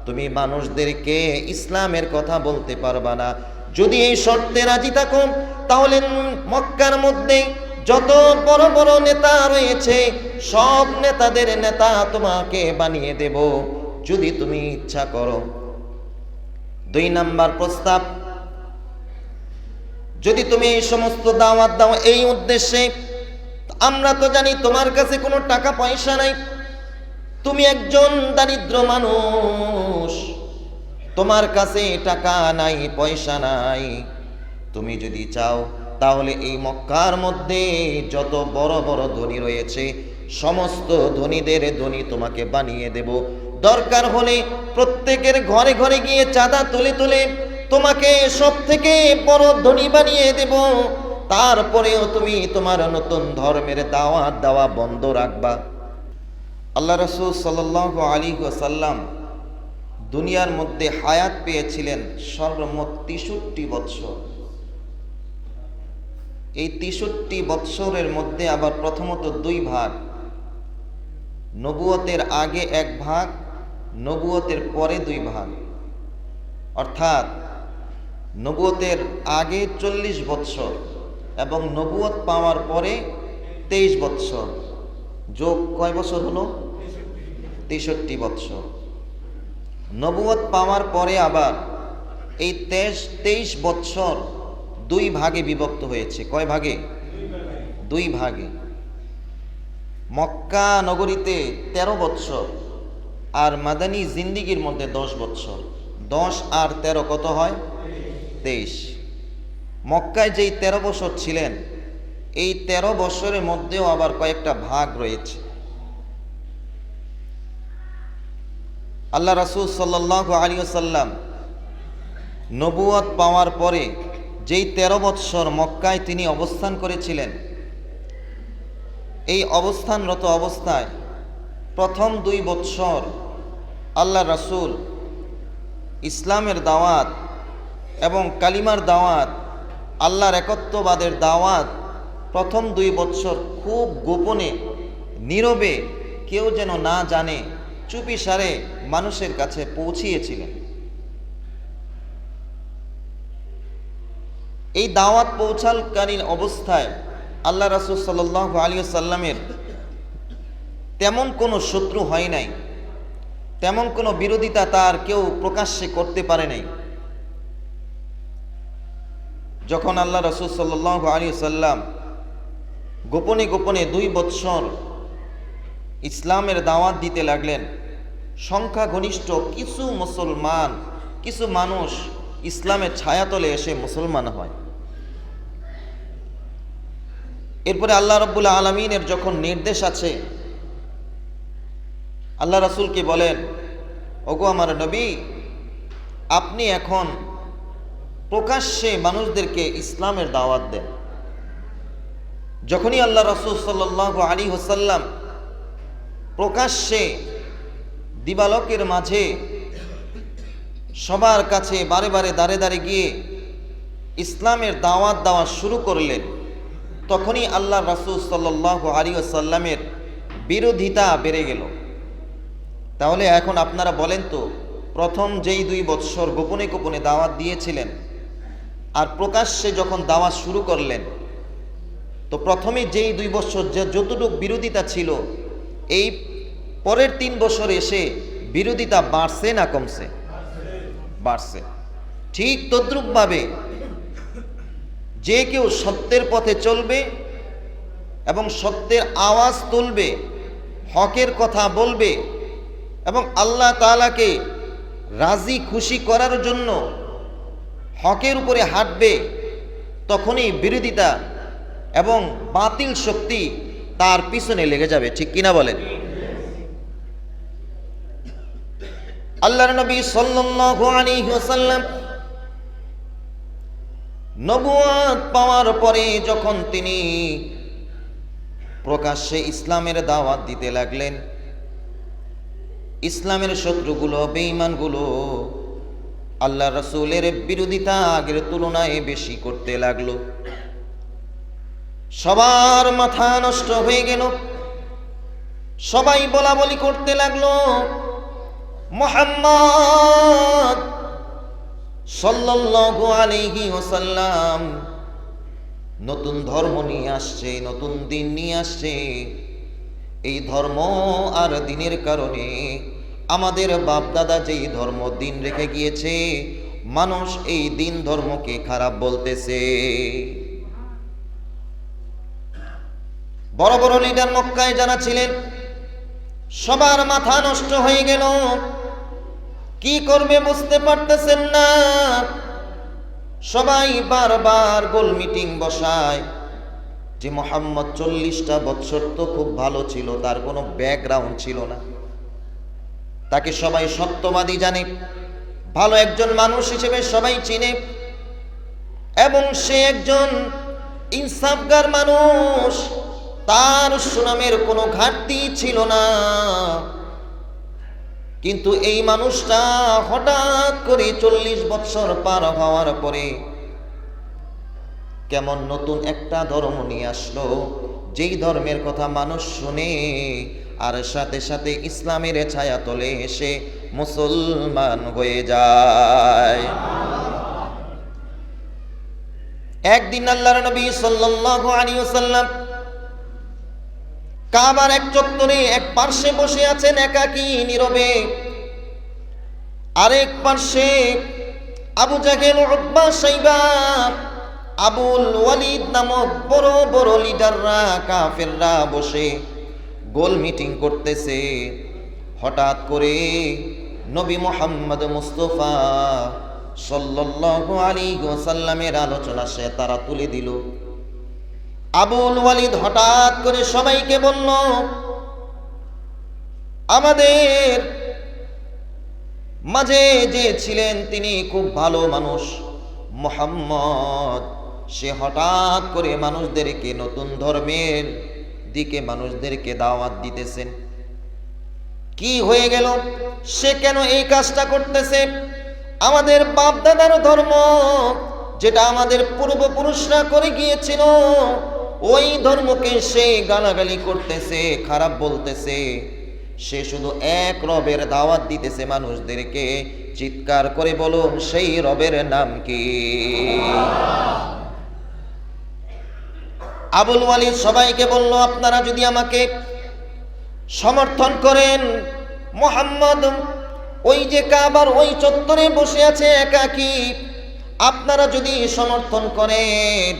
তুমি মানুষদেরকে ইসলামের কথা বলতে পারবা না। যদি এই শর্তে রাজি থাকো তাহলে মক্কার মধ্যে যত বড় বড় নেতা রয়েছে সব নেতাদের নেতা তোমাকে বানিয়ে দেব, যদি তুমি ইচ্ছা করো। 2 নাম্বার প্রস্তাব, যদি তুমি এই সমস্ত দাওয়াত দাও এই উদ্দেশ্যে, আমরা তো জানি তোমার কাছে কোনো টাকা পয়সা নাই, তুমি একজন দারিদ্র মানুষ, তোমার কাছে টাকা নাই, পয়সা নাই। তুমি যদি চাও তাহলে এই মক্কার মধ্যে যত বড় বড় ধনী রয়েছে সমস্ত ধনীদের ধনী তোমাকে বানিয়ে দেব। দরকার হলে প্রত্যেকের ঘরে ঘরে গিয়ে চাঁদা তুলে তুলে তোমাকে সব থেকে বড় ধনী বানিয়ে দেব। তারপরেও তুমি তোমার নতুন ধর্মের দাওয়াত দেওয়া বন্ধ রাখবা। আল্লাহ রাসূল সাল্লাল্লাহু আলাইহি ওয়াসাল্লাম দুনিয়ার মধ্যে হায়াত পেয়েছিলেন সর্বমোট 63 বৎসর। এই 63 বৎসরের মধ্যে আবার প্রথমত 2 ভাগ, নবুয়তের আগে 1 ভাগ, নবুয়তের পরে 2 ভাগ। অর্থাৎ নবুয়তের আগে 40 বৎসর এবং নবুয়ত পাওয়ার পরে 23 বৎসর, যোগ কয় বছর হলো? 63 বৎসর। নবুয়ত পাওয়ার পরে আবার এই 23 বৎসর 2 ভাগে বিভক্ত হয়েছে। কয় ভাগে? 2 ভাগে। মক্কা নগরীতে 13 বৎসর আর মাদানী জিন্দিগির মধ্যে 10 বৎসর। 10 আর 13 কত হয়? 23। মক্কায় যেই 13 বছর ছিলেন এই 13 বছরের মধ্যেও আবার কয়েকটা ভাগ রয়েছে। আল্লাহ রাসূল সাল্লাল্লাহু আলাইহি ওয়াসাল্লাম নবুয়ত পাওয়ার পরে যেই 13 বৎসর মক্কায় তিনি অবস্থান করেছিলেন, এই অবস্থানরত অবস্থায় প্রথম 2 বৎসর আল্লাহ রাসূল ইসলামের দাওয়াত এবং কালিমার দাওয়াত, আল্লাহর একত্ববাদের দাওয়াত প্রথম 2 বৎসর খুব গোপনে নীরবে, কেউ যেন না জানে, চুপিসারে মানুষের কাছে পৌঁছিয়েছিলেন। এই দাওয়াত পৌঁছালকালীন অবস্থায় আল্লাহ রাসূল সাল্লাল্লাহু আলাইহি ওয়াসাল্লামের তেমন কোনো শত্রু হয় নাই, তেমন কোনো বিরোধিতা তার কেউ প্রকাশ্যে করতে পারে নাই। যখন আল্লাহ রাসূল সাল্লাল্লাহু আলাইহি ওয়াসাল্লাম গোপনে গোপনে 2 বৎসর ইসলামের দাওয়াত দিতে লাগলেন, সংখ্যাগরিষ্ঠ কিছু মুসলমান, কিছু মানুষ ইসলামের ছায়াতলে এসে মুসলমান হয়। এরপরে আল্লাহ রাব্বুল আলামিনের যখন নির্দেশ আছে, আল্লাহ রাসূলকে বলেন, ওগো আমার নবী, আপনি এখন প্রকাশ্যে মানুষদেরকে ইসলামের দাওয়াত দেন। যখনই আল্লাহ রাসূল সাল্লাল্লাহু আলাইহি ওয়াসাল্লাম প্রকাশ্যে দিবালোকের মাঝে সবার কাছে বারে বারে দাঁড়ে দাঁড়ে গিয়ে ইসলামের দাওয়াত দেওয়া শুরু করলেন, তখনই আল্লাহ রাসূল সাল্লাল্লাহু আলাইহি ওয়াসাল্লামের বিরোধিতা বেড়ে গেল। তাহলে এখন আপনারা বলেন তো, প্রথম যেই 2 বৎসর গোপনে গোপনে দাওয়াত দিয়েছিলেন আর প্রকাশ্যে যখন দাওয়াত শুরু করলেন, তো প্রথমে যেই 2 বছর যতটুকু বিরোধিতা ছিল, এই পরের 3 বছর এসে বিরোধিতা বাড়ছে না কমছে? বাড়ছে। ঠিক তদ্রূপভাবে যে কেউ সত্যের পথে চলবে এবং সত্যের আওয়াজ তুলবে, হকের কথা বলবে এবং আল্লাহ তাআলাকে রাজি খুশি করার জন্য হকের উপরে হাঁটবে, তখনই বিরোধিতা এবং বাতিল শক্তি তার পিছনে লেগে যাবে। ঠিক কিনা বলেন? আল্লাহর নবী সাল্লাল্লাহু আলাইহি ওয়াসাল্লাম নবুয়ত পাওয়ার পরে যখন তিনি প্রকাশ্যে ইসলামের দাওয়াত দিতে লাগলেন, ইসলামের শত্রুগুলো, বেঈমানগুলো আল্লাহ রাসূলের বিরোধিতা আগের তুলনায় বেশি করতে লাগলো। সবার মাথা নষ্ট হয়ে গেল, সবাই বলা বলি করতে লাগলো, মুহাম্মদ সাল্লাল্লাহু আলাইহি ওয়াসাল্লাম নতুন ধর্ম নিয়ে আসছে, নতুন দিন নিয়ে আসছে। এই ধর্ম আর দিনের কারণে আমাদের বাপ দাদা যেই ধর্ম দিন রেখে গিয়েছে, মানুষ এই দিন ধর্মকে খারাপ বলতেছে। বড় বড় লিডার মক্কায় যারা ছিলেন, সবার মাথা নষ্ট হয়ে গেল। কি করবে বুঝতে পারতেছেন না। সবাই বারবার গোল মিটিং বসায় যে মুহাম্মদ 40টা বছর তো খুব ভালো ছিল, তার কোনো ব্যাকগ্রাউন্ড ছিল না, তাকে সবাই সত্যবাদী জানে, ভালো একজন মানুষ হিসেবে সবাই চিনে, এবং সে একজন ইনসাফগার মানুষ, তার সুনামের কোনো ঘাটতি ছিল না। কিন্তু এই মানুষটা হঠাৎ করে 40 বছর পার হওয়ার পরে কেমন নতুন একটা ধর্ম নিয়ে আসলো, যেই ধর্মের কথা মানুষ শুনে আর সাথে সাথে ইসলামের ছায়া তলে এসে মুসলমান হয়ে যায়। একদিন আল্লাহর নবী সাল্লাল্লাহু আলাইহি ওয়াসাল্লাম কাবার এক চত্বরে এক পার্শ্বে বসে আছেন একাকী নীরবে, আরেক পার্শ্বে আবু জাহেল, উতবা, শাইবা, আবুল ওয়ালিদ নামক বড় বড় লিডাররা, কাফেররা বসে গোল মিটিং করতেছে। হঠাৎ করে নবী মুহাম্মদ মুস্তাফা সাল্লাল্লাহু আলাইহি ওয়াসাল্লামের আলোচনা সে তারা তুলে দিল। আবুল ওয়ালিদ হঠাৎ করে সবাইকে বলল, আমাদের মাঝে যে ছিলেন তিনি খুব ভালো মানুষ মুহাম্মদ, সে হঠাৎ করে মানুষদেরকে নতুন ধর্মের দিকে মানুষদেরকে দাওয়াত দিতেছেন। কি হয়ে গেল? সে কেন এই কাজটা করতেছে? আমাদের বাপ দাদার ধর্ম, যেটা আমাদের পূর্বপুরুষরা করে গিয়েছিল, ওই ধর্মকে সে গালাগালি করতেছে, খারাপ বলতেছে। সে শুধু এক রবের দাওয়াত দিতেছে মানুষদেরকে। চিৎকার করে বলুন, সেই রবের নাম কি? আবুল ওয়ালিদ সবাইকে বলল, আপনারা যদি আমাকে সমর্থন করেন, মুহাম্মদ ওই যে কাবার ওই চত্বরে বসে আছে একাকী, আপনারা যদি সমর্থন করেন,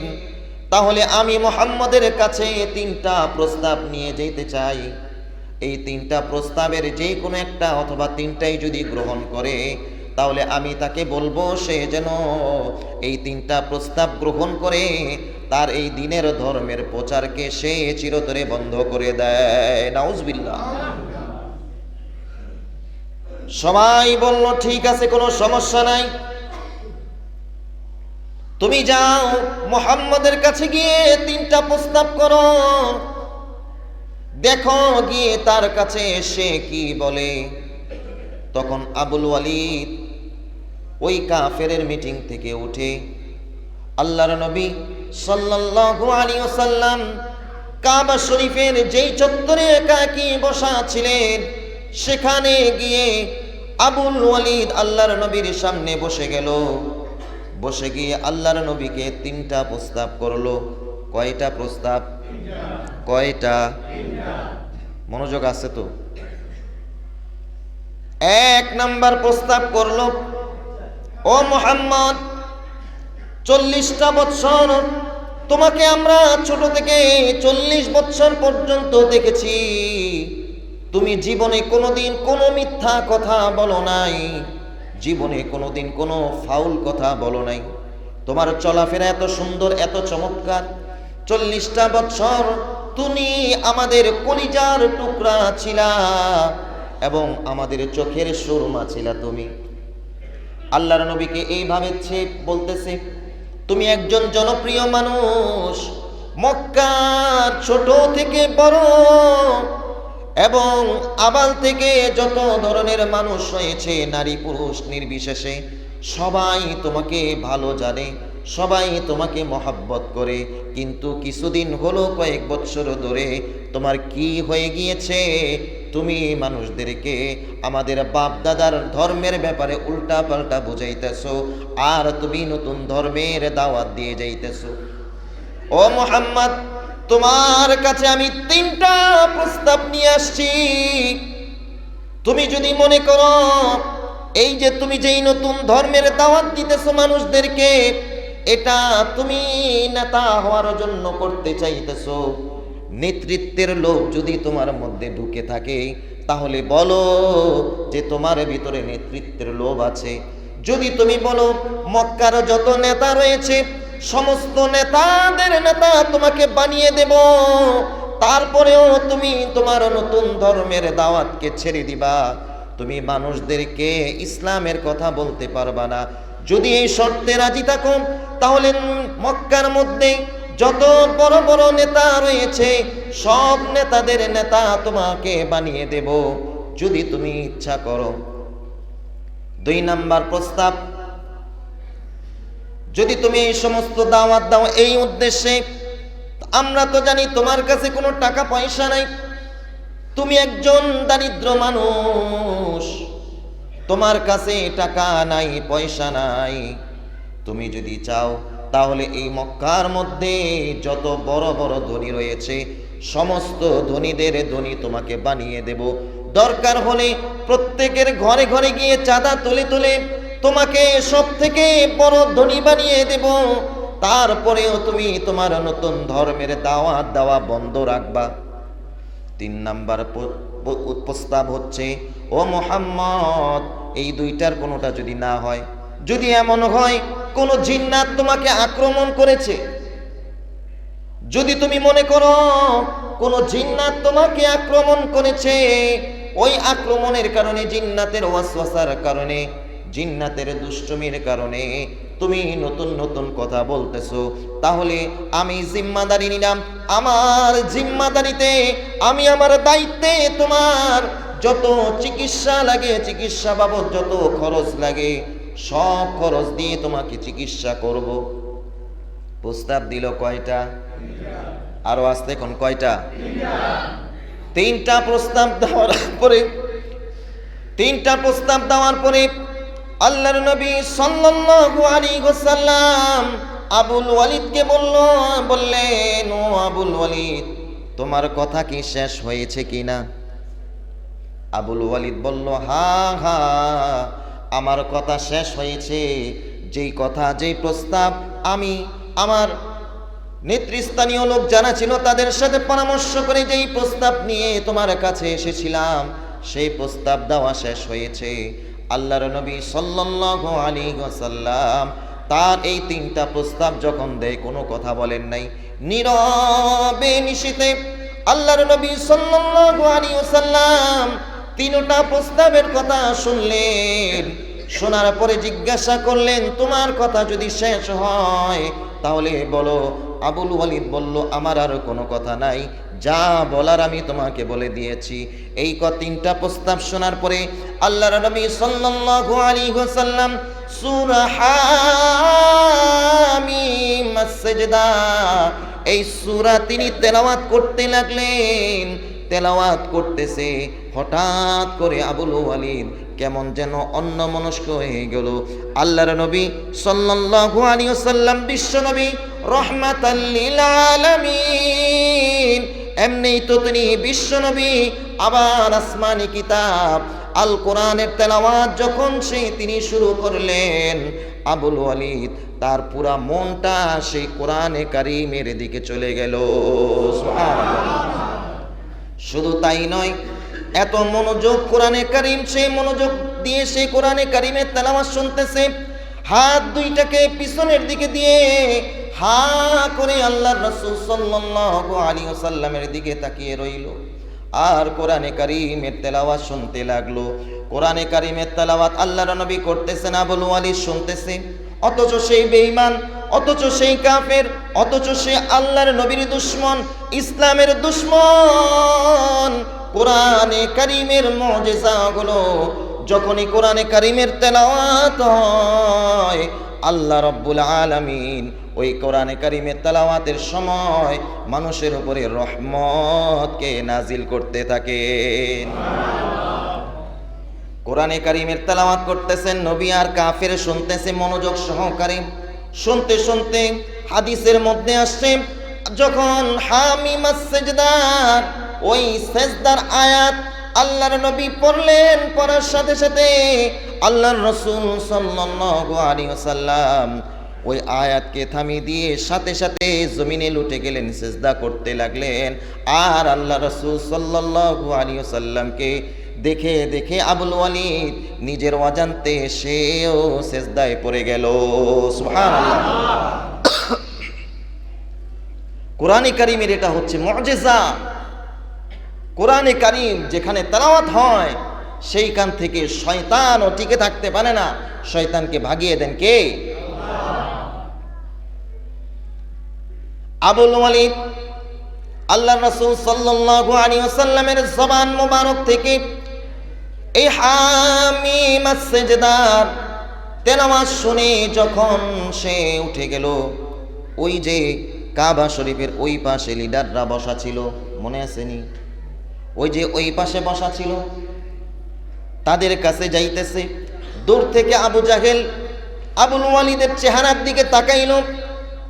তাহলে আমি মুহাম্মদের কাছে 3টা প্রস্তাব নিয়ে যেতে চাই। এই 3টা প্রস্তাবের যে কোনো একটা অথবা 3টাই যদি গ্রহণ করে, তাহলে আমি তাকে বলবো সে যেন এই 3টা প্রস্তাব গ্রহণ করে তার এই দিনের ধর্মের প্রচারকে সে চিরতরে বন্ধ করে দেয়। নাউজুবিল্লাহ। সবাই বলল, ঠিক আছে, কোনো সমস্যা নাই, তুমি যাও মুহাম্মদের কাছে গিয়ে 3টা প্রস্তাব করো, দেখো গিয়ে তার কাছে সে কি বলে। তখন আবুল ওয়ালিদ ওই কাফেরের মিটিং থেকে উঠে আল্লাহর নবী সাল্লাল্লাহু আলাইহি ওয়াসাল্লাম কাবা শরীফের যেই চত্বরে একাকী বসা ছিলেন, সেখানে গিয়ে আবুল ওয়ালিদ আল্লাহর নবীর সামনে বসে গেল। বসে গিয়ে আল্লাহর নবীকে 3টা প্রস্তাব করলো। কয়টা প্রস্তাব? কয়টা? মনোযোগ আছে তো? 1 নাম্বার প্রস্তাব করলো, ও মুহাম্মদ, 40টা বছর তোমাকে আমরা ছোট থেকে 40 বছর পর্যন্ত দেখেছি, তুমি জীবনে কোনোদিন কোনো মিথ্যা কথা বলো নাই, জীবনে কোনোদিন কোনো ফাউল কথা বলো নাই, তোমার চলাফেরা এত সুন্দর, এত চমৎকার। 40টা বছর তুমি আমাদের কলিজার টুকরা ছিলা এবং আমাদের চোখের সুরমা ছিলা তুমি। আল্লাহর নবীকে এইভাবে বলতেছে, তুমি একজন জনপ্রিয় মানুষ, মক্কার ছোট থেকে বড় এবং আবাল থেকে যত ধরনের মানুষ হয়েছে, নারী পুরুষ নির্বিশেষে সবাই তোমাকে ভালো জানে, সবাই তোমাকে মহব্বত করে। কিন্তু কিছুদিন হলো, কয়েক বছর ধরে তোমার কি হয়ে গিয়েছে? তুমি মানুষদেরকে আমাদের বাপ দাদার ধর্মের ব্যাপারে উল্টা পাল্টা বুঝাইতেছো, আর তুমি নতুন ধর্মের দাওয়াত দিয়ে যাইতেছো। ও মুহাম্মদ, তোমার কাছে আমি 3টা প্রস্তাব নিয়ে আসছি। তুমি যদি মনে করো এই যে তুমি যেই নতুন ধর্মের দাওয়াত দিতেছো মানুষদেরকে, এটা তুমি নেতা হওয়ার জন্য করতে চাইতেছো, নেতৃত্বের লোভ যদি তোমার মধ্যে ঢুকে থাকে, তাহলে বলো যে তোমার ভিতরে নেতৃত্বের লোভ আছে। যদি তুমি বলো মক্কার যত নেতা রয়েছে সমস্ত নেতাদের নেতা তোমাকে বানিয়ে দেব, তারপরেও তুমি তোমার নতুন ধর্মের দাওয়াতকে ছেড়ে দিবা, তুমি মানুষদেরকে ইসলামের কথা বলতে পারবা না। যদি এই শর্তে রাজি থাকো, তাহলে মক্কার মধ্যে যত বড় বড় নেতা রয়েছে সব নেতাদের নেতা তোমাকে বানিয়ে দেব, যদি তুমি ইচ্ছা করো। 2 নাম্বার প্রস্তাব, যদি তুমি এই সমস্ত দাওয়াত দাও এই উদ্দেশ্যে, আমরা তো জানি তোমার কাছে কোনো টাকা পয়সা নাই, তুমি একজন দারিদ্র মানুষ, তোমার কাছে টাকা নাই, পয়সা নাই। তুমি যদি চাও তাহলে এই মক্কার মধ্যে যত বড় বড় ধনী রয়েছে সমস্ত ধনীদের ধনী তোমাকে বানিয়ে দেব। দরকার হলে প্রত্যেকের ঘরে ঘরে গিয়ে চাঁদা তুলে তুলে তোমাকে সব থেকে বড় ধনী বানিয়ে দেব। তারপরেও তুমি তোমার নতুন ধর্মের দাওয়াত দেওয়া বন্ধ রাখবা। 3 নাম্বার প্রস্তাব হচ্ছে, ও মুহাম্মদ, এই 2টার কোনোটা যদি না হয়, যদি এমন হয় কোন জিন্নাত তোমাকে আক্রমণ করেছে, যদি তুমি মনে করো কোন জিন্নাত তোমাকে আক্রমণ করেছে, ওই আক্রমণের কারণে, জিন্নাতের ওয়াসওয়াসার কারণে, জিন্নাতের দুষ্টমির কারণে তুমি নতুন নতুন কথা বলতেছো, তাহলে আমি জিম্মাদারি নিলাম। আমার জিম্মাদারিতে, আমি আমার দায়িত্বে তোমার যত চিকিৎসা লাগে, চিকিৎসা বাবদ যত খরচ লাগে সব খরচ দিয়ে তোমাকে চিকিৎসা করব। প্রস্তাব দিল কয়টা? আরো আসতে কোন কয়টা? 3টা প্রস্তাব দেওয়ার পরে, 3টা প্রস্তাব দেওয়ার পরে আল্লাহর নবী সাল্লাল্লাহু আলাইহি ওয়াসাল্লাম আবুল ওয়ালিদকে বললেন, ও আবুল ওয়ালিদ, তোমার কথা কি শেষ হয়েছে কিনা? আবুল ওয়ালিদ বলল, হ্যাঁ হ্যাঁ, আমার কথা শেষ হয়েছে। যেই কথা, যেই প্রস্তাব আমি আমার নেতৃস্থানীয় লোক যারা ছিল তাদের সাথে পরামর্শ করে যেই প্রস্তাব নিয়ে তোমার কাছে এসেছিলাম, সেই প্রস্তাব দেওয়া শেষ হয়েছে। আল্লাহর নবী সাল্লাল্লাহু আলাইহি ওয়াসাল্লাম তার এই 3টা প্রস্তাব যখন দেয় কোনো কথা বলেন নাই, নীরবে নিশিতে আল্লাহর নবী সাল্লাল্লাহু আলাইহি ওয়াসাল্লাম 3টা প্রস্তাবের কথা শুনলেন। শোনার পরে জিজ্ঞাসা করলেন, তোমার কথা যদি শেষ হয় তাহলে বলো। আবুল ওয়ালিদ বলল, আমার আর কোনো কথা নাই, যা বলার আমি তোমাকে বলে দিয়েছি। এই 3টা প্রস্তাব শোনার পরে আল্লাহর নবী সাল্লাল্লাহু আলাইহি ওয়াসাল্লাম সূরা হামিম আস-সাজদা, এই সূরা তিনি তেলাওয়াত করতে লাগলেন। তেলাওয়াত করতেছে, হঠাৎ করে আবুল ওয়ালিদ কেমন যেন অন্যমনস্ক হয়ে গেল। আল্লাহর নবী সাল্লাল্লাহু আলাইহি ওয়াসাল্লাম, বিশ্ব নবী রাহমাতাল লিল আলামিন, এমনিই তো তিনি বিশ্ব নবী, আবার আসমানি কিতাব আল কোরআনের তেলাওয়াত যখন তিনি শুরু করলেন, আবুল ওয়ালিদ তার পুরা মনটা সেই কোরআনে কারীমের দিকে চলে গেল। সুবহানাল্লাহ। শুধু তাই নয়, এত মনোযোগ কোরআনে কারীম, সেই মনোযোগ দিয়ে সেই কোরআনে কারীমের তেলাওয়াত শুনতেছে, হাত 2টাকে পিছনের দিকে দিয়ে হা করে আল্লাহর রাসূল সাল্লাল্লাহু আলাইহি ওয়াসাল্লামের দিকে তাকিয়ে রইল আর কোরআনে কারীমের তেলাওয়াত শুনতে লাগলো। কোরআনে কারীমের তেলাওয়াত আল্লাহর নবী করতেছেন, আবুল ওয়ালিদ শুনতেছে। অথচ সেই বেঈমান, অথচ সেই কাফের, অথচ সে আল্লাহর নবীর দুশমন, ইসলামের দুশমন। কোরআনে কারীমের মুজিজাগুলো যখনই কোরআনে কারীমের তেলাওয়াত হয়, আল্লাহ রাব্বুল আলামিন ওই কোরআনে কারিমের তেলাওয়াতের সময় মানুষের উপরে রহমতকে নাজিল করতে থাকেন। কোরআনে কারিমের তেলাওয়াত করতেছেন, নবী আর কাফের শুনতেছে মনোযোগ সহকারে। শুনতে শুনতে হাদিসের মধ্যে আসছে, যখন হামিমাস সিজদার ওই সিজদার আয়াত আল্লাহর নবী পড়লেন, পড়ার সাথে সাথে আল্লাহর রাসূল সাল্লাল্লাহু আলাইহি ওয়াসাল্লাম ওই আয়াতকে থামিয়ে দিয়ে সাথে সাথে জমিনে লুটে গেলেন, সিজদা করতে লাগলেন। আর আল্লাহ রাসূল সাল্লাল্লাহু আলাইহি ওয়াসাল্লামকে দেখে দেখে আবুল ওয়ালিদ নিজের অজান্তে সেও সিজদায় পড়ে গেল। সুবহানাল্লাহ। কোরআনে কারিমের এটা হচ্ছে মুআজিজা। কোরআনে কারিম যেখানে তেলাওয়াত হয় সেইখান থেকে শয়তানও টিকে থাকতে পারে না, শয়তানকে ভাগিয়ে দেন কে? আবুল ওয়ালিদ আল্লাহর রাসূল সাল্লাল্লাহু আলাইহি ওয়াসাল্লামের জবান মোবারক থেকে এই হামিমাস সিজদার তেলাওয়াত শুনে যখন সে উঠে গেল, ওই যে কাবা শরীফের ওই পাশে লিডাররা বসা ছিল, মনে আসেনি? ওই যে ওই পাশে বসা ছিল, তাদের কাছে যাইতেছে। দূর থেকে আবু জাহেল আবুল ওয়ালিদের চেহারার দিকে তাকাইল,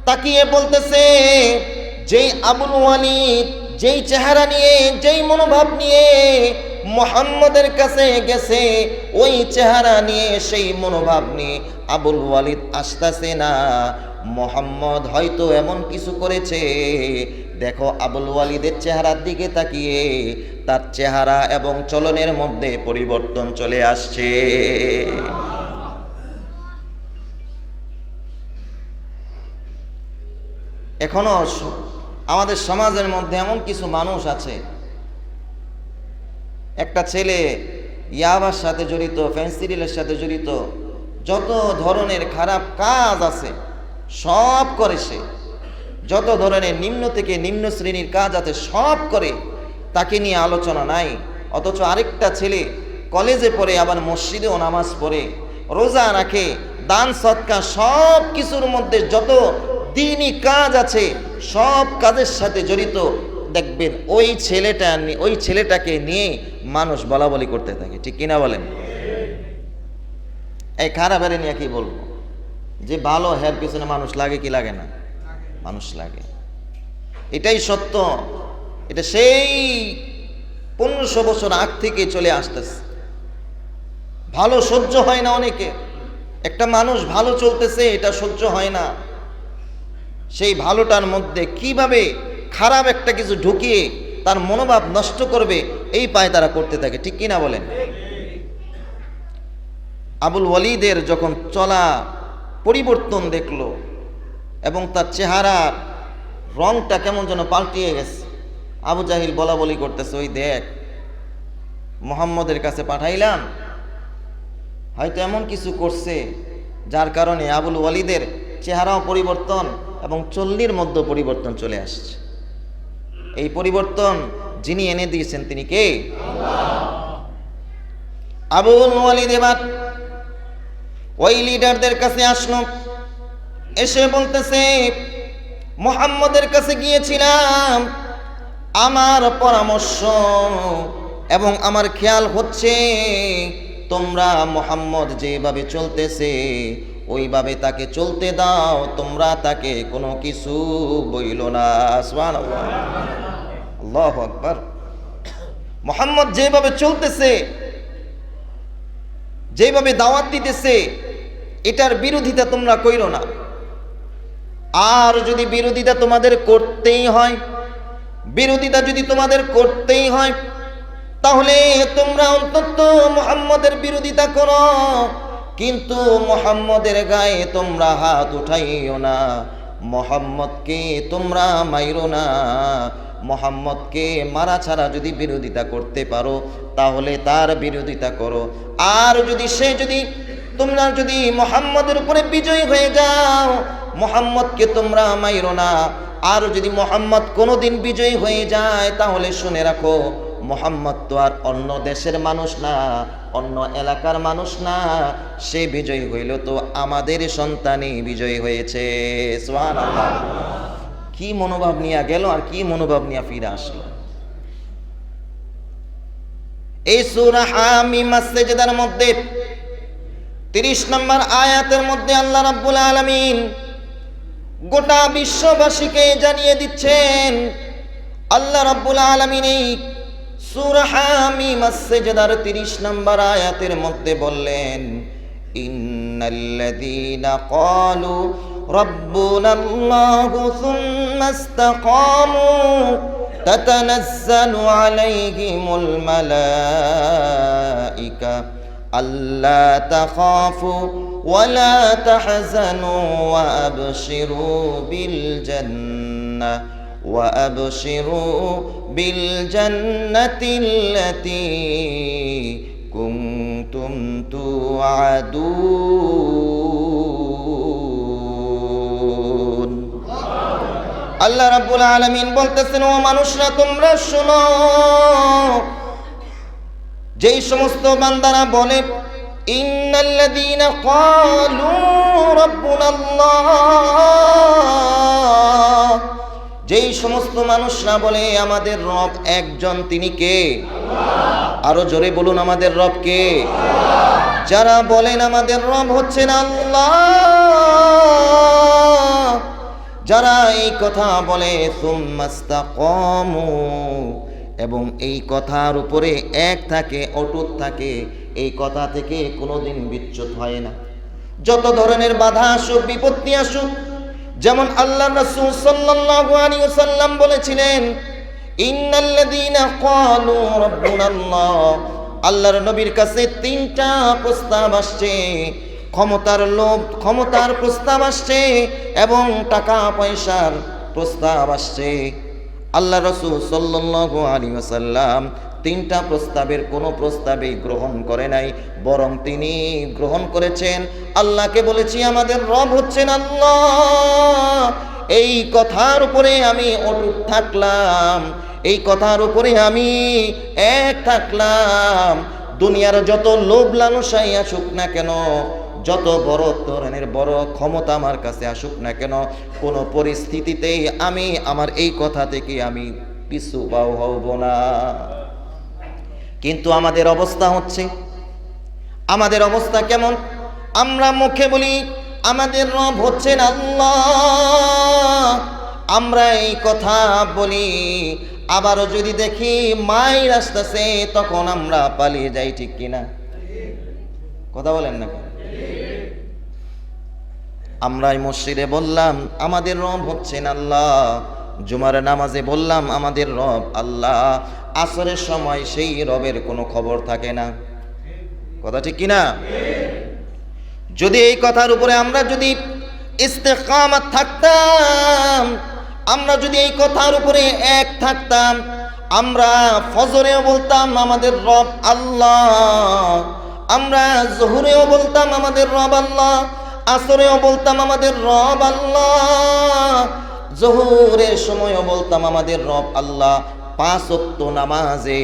তাকিয়ে বলতেছে, যেই আবুল ওয়ালিদ যেই চেহারা নিয়ে যেই মনোভাব নিয়ে মুহাম্মদের কাছে গেছে, ওই চেহারা নিয়ে সেই মনোভাব নিয়ে আবুল ওয়ালিদ আসতেছে না। মুহাম্মদ হয়তো এমন কিছু করেছে। দেখো আবুল ওয়ালিদের চেহারার দিকে তাকিয়ে তার চেহারা এবং চলনের মধ্যে পরিবর্তন চলে আসছে। এখনো আমাদের সমাজের মধ্যে এমন কিছু মানুষ আছে, একটা ছেলে ইয়াবার সাথে জড়িত, ফেন্সিডিলের সাথে জড়িত, যত ধরনের খারাপ কাজ আছে সব করে সে, যত ধরনের নিম্ন থেকে নিম্ন শ্রেণীর কাজ আছে সব করে, তাকে নিয়ে আলোচনা নাই। অথচ আরেকটা ছেলে কলেজে পড়ে, আবার মসজিদেও নামাজ পড়ে, রোজা রাখে, দান সৎকার, সব কিছুর মধ্যে যত দ্বীনি কাজ আছে সব কাজের সাথে জড়িত। দেখবেন ওই ছেলেটাকে নিয়ে মানুষ বলা বলি করতে থাকে, ঠিক কিনা বলেন? এই খারাপের নিয়ে কি বলবো, যে ভালো হের পিছনে মানুষ লাগে কি লাগে না? মানুষ লাগে, এটাই সত্য। এটা সেই 1500 বছর আগ থেকে চলে আসতেছে। ভালো সহ্য হয় না অনেকে, একটা মানুষ ভালো চলতেছে এটা সহ্য হয় না। সেই ভালোটার মধ্যে কিভাবে খারাপ একটা কিছু ঢুকিয়ে তার মনোভাব নষ্ট করবে, এই পায় তারা করতে থাকে, ঠিক কিনা বলেন? আবুল ওয়ালিদের যখন চলা পরিবর্তন দেখলো এবং তার চেহারার রংটা কেমন যেন পাল্টিয়ে গেছে, আবু জাহিল বলা বলি করতেছে, ওই দেখ মুহাম্মদের কাছে পাঠাইলাম, হয়তো এমন কিছু করছে যার কারণে আবুল ওয়ালিদের চেহারাও পরিবর্তন এবং চল্লির মধ্যে পরিবর্তন চলে আসছে। এই পরিবর্তন যিনি এনে দিয়েছেন তিনি কে? আবুল ওয়ালিদ এবার ওই লিডারদের কাছে আসলো, এসে বলতেছে, মুহাম্মদের কাছে গিয়েছিলাম, আমার পরামর্শ এবং আমার খেয়াল হচ্ছে তোমরা মুহাম্মদ যেভাবে চলতেছে ওইভাবে তাকে চলতে দাও, তোমরা তাকে কোনো কিছু বইল না। সুবহানাল্লাহ, আল্লাহু আকবার। মুহাম্মদ যেভাবে চলতেছে, যেভাবে দাওয়াত দিতেছে, এটার বিরোধিতা তোমরা কইরো না। আর যদি বিরোধিতা তোমাদের করতেই হয়, বিরোধিতা যদি তোমাদের করতেই হয়, তাহলে তোমরা অন্তত মুহাম্মদের বিরোধিতা করো, কিন্তু মুহাম্মদের গায়ে তোমরা হাত উঠাইও না, মুহাম্মদকে তোমরা মাইরো না। মুহাম্মদকে মারা ছাড়া যদি বিরোধিতা করতে পারো তাহলে তার বিরোধিতা করো। আর যদি তোমরা যদি মুহাম্মদের উপরে বিজয়ী হয়ে যাও, মুহাম্মদকে তোমরা মাইরো না। আর যদি মুহাম্মদ কোনোদিন বিজয়ী হয়ে যায় তাহলে শুনে রাখো, মোহাম্মদ তো আর অন্য দেশের মানুষ না, অন্য এলাকার মানুষ না, সে বিজয়ী হইল তো আমাদের সন্তানই বিজয়ী হয়েছে। সুবহানাল্লাহ। কি মনোভাব নিয়ে গেল আর কি মনোভাব নিয়ে ফিরে আসলো। এই সূরা হামিম সাজদার মধ্যে 30 নম্বর আয়াতের মধ্যে আল্লাহ রাব্বুল আলামিন গোটা বিশ্ববাসীকে জানিয়ে দিচ্ছেন, আল্লাহ রাব্বুল আলামিন এই সূরা হামিম সাজদার 30 নম্বর আয়াতের মধ্যে বললেন, ইন্নাল্লাযীনা ক্বালু রাব্বুনাল্লাহু সুম্মা ইসতাকামু তাতানাজ্জালু আলাইহিমুল মালাইকা আল্লা তাখাফু ওয়া লা তাহজানু ওয়া আবশিরু বিল জান্নাহ وأبشروا بالجنة التي كنتم توعدون। আল্লাহ রাব্বুল আলামিন বলতেছেন, ও মানুষরা তোমরা শোনো, যেই সমস্ত বান্দারা বলে ইন্নাল্লাযীনা ক্বালু রাব্বুনাল্লাহ, যেই সমস্ত মানুষরা বলে আমাদের রব একজন, তিনি কে? আল্লাহ। আরো জোরে বলুন, আমাদের রব কে? আল্লাহ। যারা বলেন আমাদের রব হচ্ছেন আল্লাহ, যারা এই কথা বলে সুম্মাস্তাকামু, এবং এই কথার উপরে এক থাকে, অটুট থাকে, এই কথা থেকে কোনোদিন বিচ্যুত হয় না। যত ধরনের বাধা আসুক, বিপত্তি আসুক, যেমন আল্লাহ রাসূল সাল্লাল্লাহু আলাইহি ওয়াসাল্লাম বলেছিলেন, ইন্নাল্লাযীনা ক্বালু রাব্বুনাল্লাহ, আল্লাহর নবীর কাছে 3টা প্রস্তাব আসছে। ক্ষমতার লোভ, ক্ষমতার প্রস্তাব আসছে, এবং টাকা পয়সার প্রস্তাব আসছে। আল্লাহ রাসূল সাল্লাল্লাহু আলাইহি ওয়াসাল্লাম 3টা প্রস্তাবের কোনো প্রস্তাবেই গ্রহণ করে নাই, বরং তিনি গ্রহণ করেছেন, আল্লাহকে বলেছি আমাদের রব হচ্ছেন আল্লাহ, এই কথার উপরে আমি অটুট থাকলাম, এই কথার উপরে আমি এক থাকলাম। দুনিয়ার যত লোভ লালসাই আসুক না কেন, যত বড় ধরনের বড় ক্ষমতা আমার কাছে আসুক না কেন, কোনো পরিস্থিতিতেই আমি আমার এই কথা থেকে আমি পিছু পাও হব না। কিন্তু আমাদের অবস্থা হচ্ছে, আমাদের অবস্থা কেমন? আমরা মুখে বলি আমাদের রব হচ্ছেন আল্লাহ, আমরা এই কথা বলি, আবারও যদি দেখি মায়ের আসতেছে তখন আমরা পালিয়ে যাই, ঠিক কিনা? কথা বলেন না? আমরা এই মসজিদে বললাম আমাদের রব হচ্ছেন আল্লাহ, জুমার নামাজে বললাম আমাদের রব আল্লাহ, আসরের সময় সেই রবের কোনো খবর থাকে না। কথা ঠিক কিনা? যদি এই কথার উপরে আমরা যদি ইস্তেকামাত থাকতাম, আমরা যদি এই কথার উপরে এক থাকতাম, আমরা ফজরেও বলতাম আমাদের রব আল্লাহ, আমরা জোহরেও বলতাম আমাদের রব আল্লাহ, আসরেও বলতাম আমাদের রব আল্লাহ, জোহরের সময়ও বলতাম আমাদের রব আল্লাহ, 5 ওয়াক্ত নামাজে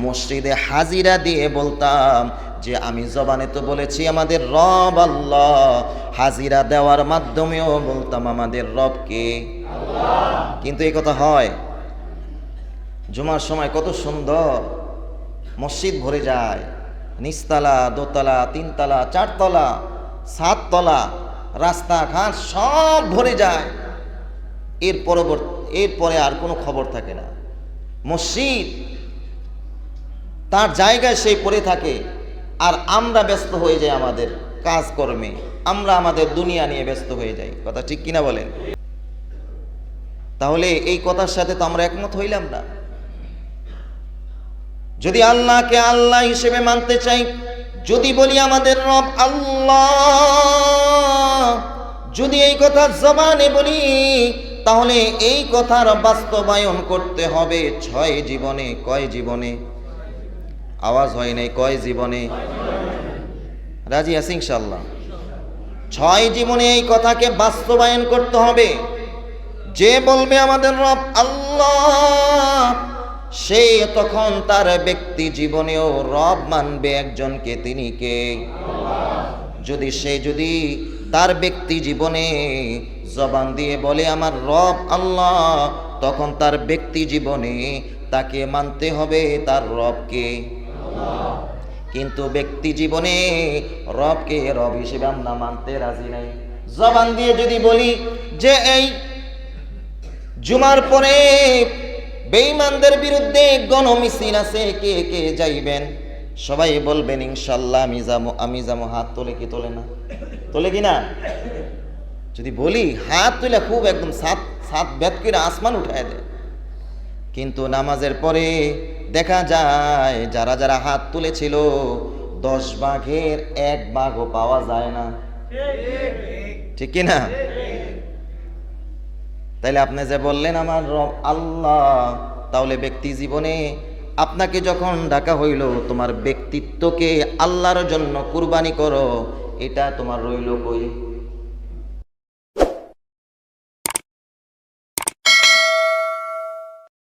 মসজিদে হাজিরা দিয়ে বলতাম যে আমি জবানে তো বলেছি আমাদের রব আল্লাহ, হাজিরা দেওয়ার মাধ্যমেও বলতাম আমাদের রব কে? আল্লাহ। কিন্তু এই কথা হয়? জুমার সময় কত সুন্দর মসজিদ ভরে যায়, নিচতলা, দোতলা, 3তলা, 4তলা, 7তলা, রাস্তাঘাট সব ভরে যায়। এরপরে আর কোনো খবর থাকে না। মসজিদ তার জায়গায় সেই পড়ে থাকে, আর আমরা ব্যস্ত হয়ে যাই আমাদের কাজকর্মে, আমরা আমাদের দুনিয়া নিয়ে ব্যস্ত হয়ে যাই। কথা ঠিক কিনা বলেন? তাহলে এই কথার সাথে তো আমরা একমত হইলাম না। যদি আল্লাহকে আল্লাহ হিসেবে মানতে চাই, যদি বলি আমাদের রব আল্লাহ, যদি এই কথা জবানে বলি, তাহলে এই কথার বাস্তবায়ন করতে হবে 6 জীবনে। কয় জীবনে? আওয়াজ হয় নাই, কয় জীবনে? রাজি আছি ইনশাআল্লাহ? 6 জীবনে এই কথাকে বাস্তবায়ন করতে হবে। যে বলবে আমাদের রব আল্লাহ, সে তখন তার ব্যক্তি জীবনেও রব মানবে একজনকে, তিনি কে? যদি তার ব্যক্তি জীবনে জবান দিয়ে বলে আমার রব আল্লাহ, তখন তার ব্যক্তি জীবনে তাকে মানতে হবে তার রবকে। কিন্তু ব্যক্তি জীবনে রবকে রব হিসেবে আমরা মানতে রাজি নাই। জবান দিয়ে যদি বলি যে এই জুমার পরে বেঈমানদের বিরুদ্ধে গণমিছিল আছে, কে কে যাইবেন? সবাই বলবেন ইনশাআল্লাহ আমি যাবো। হাত তোলে কি তোলে না? তোলে কি না? যদি বলি হাত তুলে খুব একদম সাত বেদ করে আসমান উঠায় দেয়। কিন্তু নামাজের পরে দেখা যায় যারা যারা হাত তুলেছিল 10 ভাগের 1 ভাগও পাওয়া যায় না, ঠিক কি না? তাইলে আপনি যে বললেন আমার রব আল্লাহ, তাহলে ব্যক্তি জীবনে আপনাকে যখন ডাকা হইল তোমার ব্যক্তিত্বকে আল্লাহর জন্য কুরবানি করো, এটা তোমার রইল কই?